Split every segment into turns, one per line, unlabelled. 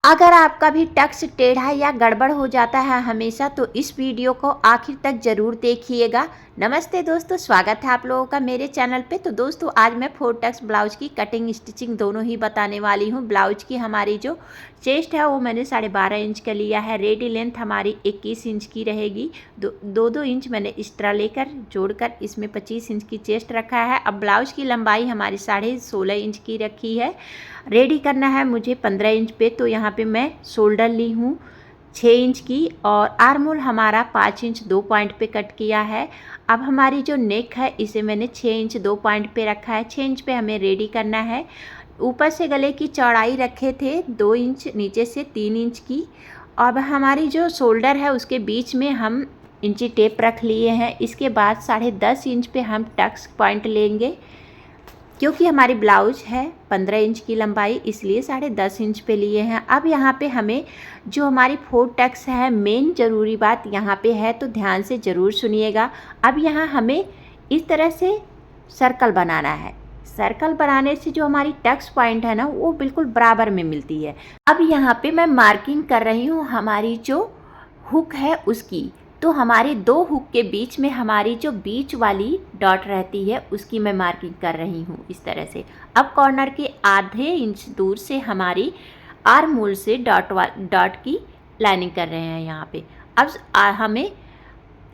अगर आपका भी टक्स टेढ़ा या गड़बड़ हो जाता है हमेशा, तो इस वीडियो को आखिर तक ज़रूर देखिएगा। नमस्ते दोस्तों, स्वागत है आप लोगों का मेरे चैनल पे। तो दोस्तों आज मैं 4 टक्स ब्लाउज की कटिंग स्टिचिंग दोनों ही बताने वाली हूँ। ब्लाउज की हमारी जो चेस्ट है वो मैंने 12.5 इंच का लिया है। रेडी लेंथ हमारी 21 इंच की रहेगी। दो इंच मैंने एक्स्ट्रा लेकर जोड़कर इसमें 25 इंच की चेस्ट रखा है। अब ब्लाउज की लंबाई हमारी 16.5 इंच की रखी है। रेडी करना है मुझे 15 इंच पे, तो यहाँ पे मैं शोल्डर ली हूँ 6 इंच की और आर्म होल हमारा 5 इंच 2 पॉइंट पे कट किया है। अब हमारी जो नेक है इसे मैंने 6 इंच 2 पॉइंट पे रखा है। 6 इंच पे हमें रेडी करना है। ऊपर से गले की चौड़ाई रखे थे 2 इंच, नीचे से 3 इंच की। अब हमारी जो शोल्डर है उसके बीच में हम इंची टेप रख लिए हैं। इसके बाद 10.5 इंच पे हम टक्स पॉइंट लेंगे। क्योंकि हमारी ब्लाउज है 15 इंच की लंबाई, इसलिए 10.5 इंच पे लिए हैं। अब यहाँ पे हमें जो हमारी 4 टक्स है, मेन ज़रूरी बात यहाँ पे है, तो ध्यान से ज़रूर सुनिएगा। अब यहाँ हमें इस तरह से सर्कल बनाना है। सर्कल बनाने से जो हमारी टक्स पॉइंट है ना, वो बिल्कुल बराबर में मिलती है। अब यहाँ पे मैं मार्किंग कर रही हूँ हमारी जो हुक है उसकी। तो हमारे 2 हुक के बीच में हमारी जो बीच वाली डॉट रहती है उसकी मैं मार्किंग कर रही हूँ इस तरह से। अब कॉर्नर के आधे इंच दूर से हमारी आर्म होल से डॉट की लाइनिंग कर रहे हैं यहाँ पे। अब हमें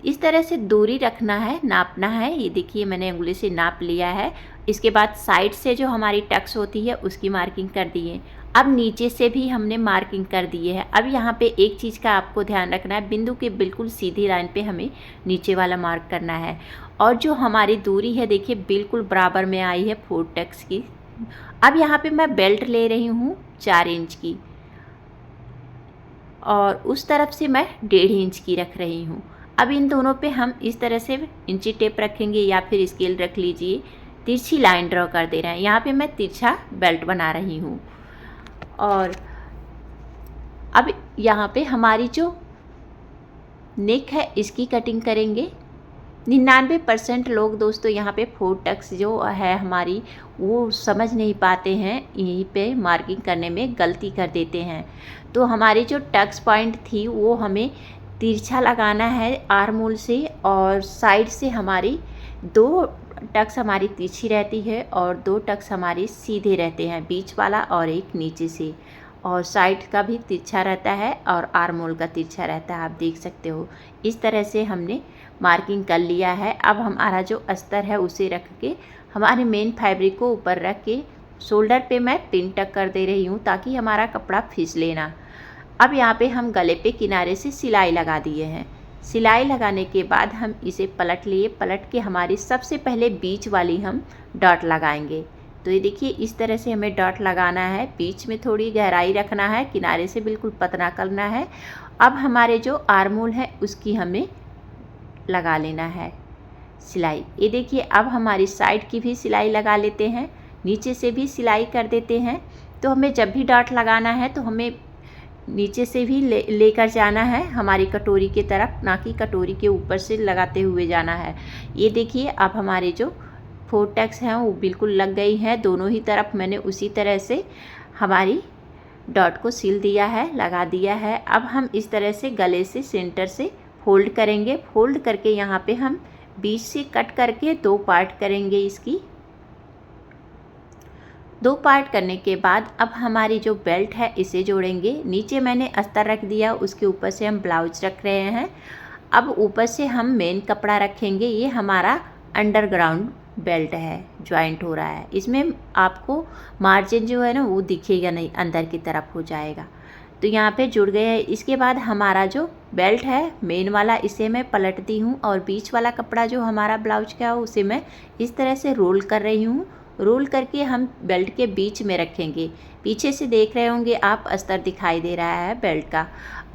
इस तरह से दूरी रखना है, नापना है। ये देखिए मैंने उंगली से नाप लिया है। इसके बाद साइड से जो हमारी टक्स होती है उसकी मार्किंग कर दी है। अब नीचे से भी हमने मार्किंग कर दिए है। अब यहाँ पे एक चीज़ का आपको ध्यान रखना है, बिंदु के बिल्कुल सीधी लाइन पे हमें नीचे वाला मार्क करना है। और जो हमारी दूरी है देखिए बिल्कुल बराबर में आई है 4 टक्स की। अब यहाँ पे मैं बेल्ट ले रही हूँ 4 इंच की और उस तरफ से मैं 1.5 इंच की रख रही हूँ। अब इन दोनों पे हम इस तरह से इंची टेप रखेंगे या फिर स्केल रख लीजिए। तिरछी लाइन ड्रॉ कर दे रहे हैं। यहाँ पे मैं तिरछा बेल्ट बना रही हूँ। और अब यहाँ पे हमारी जो नेक है इसकी कटिंग करेंगे। 99% लोग दोस्तों यहाँ पे 4 टक्स जो है हमारी वो समझ नहीं पाते हैं, यहीं पे मार्किंग करने में गलती कर देते हैं। तो हमारी जो टक्स पॉइंट थी वो हमें तिरछा लगाना है आर्म होल से, और साइड से हमारी 2 टक्स हमारी तिरछी रहती है और 2 टक्स हमारी सीधे रहते हैं, बीच वाला और एक नीचे से। और साइड का भी तिरछा रहता है और आर्म होल का तिरछा रहता है, आप देख सकते हो। इस तरह से हमने मार्किंग कर लिया है। अब हमारा जो अस्तर है उसे रख के हमारे मेन फैब्रिक को ऊपर रख के शोल्डर पे मैं पिन टक कर दे रही हूँ ताकि हमारा कपड़ा फिसले ना। अब यहाँ पे हम गले पे किनारे से सिलाई लगा दिए हैं। सिलाई लगाने के बाद हम इसे पलट लिए। पलट के हमारी सबसे पहले बीच वाली हम डॉट लगाएंगे। तो ये देखिए इस तरह से हमें डॉट लगाना है। बीच में थोड़ी गहराई रखना है, किनारे से बिल्कुल पतला करना है। अब हमारे जो आर्म होल है उसकी हमें लगा लेना है सिलाई। ये देखिए अब हमारी साइड की भी सिलाई लगा लेते हैं, नीचे से भी सिलाई कर देते हैं। तो हमें जब भी डॉट लगाना है तो हमें नीचे से भी लेकर जाना है हमारी कटोरी के तरफ, ना कि कटोरी के ऊपर से लगाते हुए जाना है। ये देखिए अब हमारे जो 4 टक्स हैं वो बिल्कुल लग गई हैं दोनों ही तरफ। मैंने उसी तरह से हमारी डॉट को सिल दिया है, लगा दिया है। अब हम इस तरह से गले से सेंटर से फोल्ड करेंगे। फोल्ड करके यहाँ पे हम बीच से कट करके 2 पार्ट करेंगे। इसकी 2 पार्ट करने के बाद अब हमारी जो बेल्ट है इसे जोड़ेंगे। नीचे मैंने अस्तर रख दिया, उसके ऊपर से हम ब्लाउज रख रहे हैं। अब ऊपर से हम मेन कपड़ा रखेंगे। ये हमारा अंडरग्राउंड बेल्ट है, जॉइंट हो रहा है। इसमें आपको मार्जिन जो है ना वो दिखेगा नहीं, अंदर की तरफ हो जाएगा। तो यहाँ पे जुड़ गए हैं। इसके बाद हमारा जो बेल्ट है मेन वाला, इसे मैं पलटती हूँ और बीच वाला कपड़ा जो हमारा ब्लाउज का है उसे मैं इस तरह से रोल कर रही हूँ। रोल करके हम बेल्ट के बीच में रखेंगे। पीछे से देख रहे होंगे आप, अस्तर दिखाई दे रहा है बेल्ट का।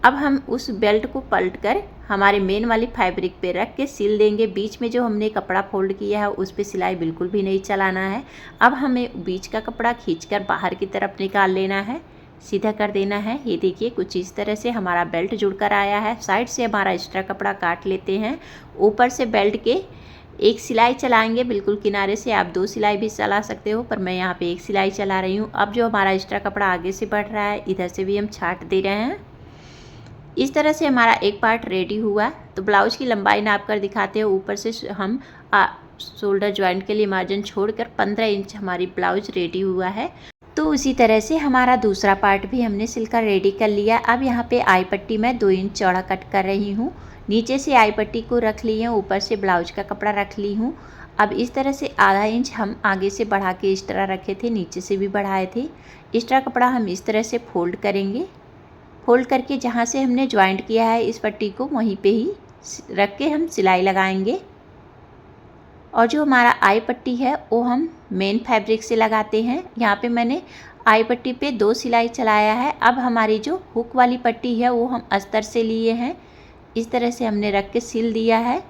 अब हम उस बेल्ट को पलट कर हमारे मेन वाली फैब्रिक पे रख के सिल देंगे। बीच में जो हमने कपड़ा फोल्ड किया है उस पे सिलाई बिल्कुल भी नहीं चलाना है। अब हमें बीच का कपड़ा खींचकर बाहर की तरफ निकाल लेना है, सीधा कर देना है। ये देखिए कुछ इस तरह से हमारा बेल्ट जुड़कर आया है। साइड से हमारा एक्स्ट्रा कपड़ा काट लेते हैं। ऊपर से बेल्ट के एक सिलाई चलाएंगे, बिल्कुल किनारे से। आप 2 सिलाई भी चला सकते हो, पर मैं यहाँ पे एक सिलाई चला रही हूँ। अब जो हमारा एक्स्ट्रा कपड़ा आगे से बढ़ रहा है, इधर से भी हम छाट दे रहे हैं। इस तरह से हमारा एक पार्ट रेडी हुआ। तो ब्लाउज़ की लंबाई नाप कर दिखाते हैं। ऊपर से हम शोल्डर जॉइंट के लिए मार्जिन छोड़कर 15 इंच हमारी ब्लाउज रेडी हुआ है। तो उसी तरह से हमारा दूसरा पार्ट भी हमने सिलकर रेडी कर लिया। अब यहाँ पे आई पट्टी मैं 2 इंच चौड़ा कट कर रही हूँ। नीचे से आई पट्टी को रख ली है, ऊपर से ब्लाउज का कपड़ा रख ली हूँ। अब इस तरह से आधा इंच हम आगे से बढ़ा के एक्स्ट्रा रखे थे, नीचे से भी बढ़ाए थे। एक्स्ट्रा कपड़ा हम इस तरह से फोल्ड करेंगे। फोल्ड करके जहाँ से हमने ज्वाइंट किया है इस पट्टी को, वहीं पे ही रख के हम सिलाई लगाएंगे। और जो हमारा आई पट्टी है वो हम मेन फैब्रिक से लगाते हैं। यहाँ पे मैंने आई पट्टी पे 2 सिलाई चलाया है। अब हमारी जो हुक वाली पट्टी है वो हम अस्तर से लिए हैं। इस तरह से हमने रख के सिल दिया है।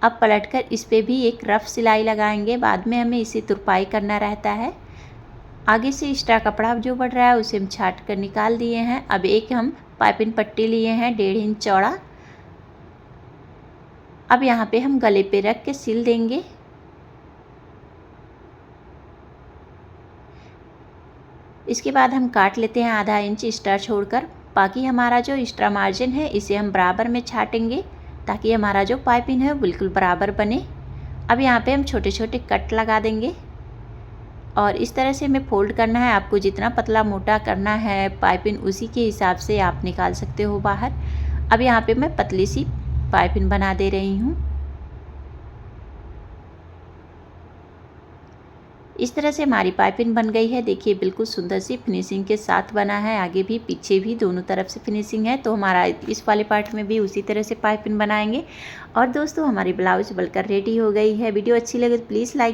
अब पलटकर इस पे भी एक रफ सिलाई लगाएंगे, बाद में हमें इसे तुरपाई करना रहता है। आगे से एक्स्ट्रा कपड़ा जो बढ़ रहा है उसे हम छाट कर निकाल दिए हैं। अब एक हम पाइपिंग पट्टी लिए हैं 1.5 इंच चौड़ा। अब यहाँ पे हम गले पे रख के सिल देंगे। इसके बाद हम काट लेते हैं आधा इंच एक्स्ट्रा छोड़कर। बाकी हमारा जो एक्स्ट्रा मार्जिन है इसे हम बराबर में छाटेंगे, ताकि हमारा जो पाइपिंग है बिल्कुल बराबर बने। अब यहाँ पे हम छोटे छोटे कट लगा देंगे और इस तरह से हमें फोल्ड करना है। आपको जितना पतला मोटा करना है पाइपिंग, उसी के हिसाब से आप निकाल सकते हो बाहर। अब यहाँ पे मैं पतली सी पाइपिंग बना दे रही हूँ। इस तरह से हमारी पाइपिंग बन गई है। देखिए बिल्कुल सुंदर सी फिनिशिंग के साथ बना है। आगे भी पीछे भी दोनों तरफ से फिनिशिंग है। तो हमारा इस वाले पार्ट में भी उसी तरह से पाइपिंग बनाएंगे। और दोस्तों हमारी ब्लाउज बनकर रेडी हो गई है। वीडियो अच्छी लगे तो प्लीज़ लाइक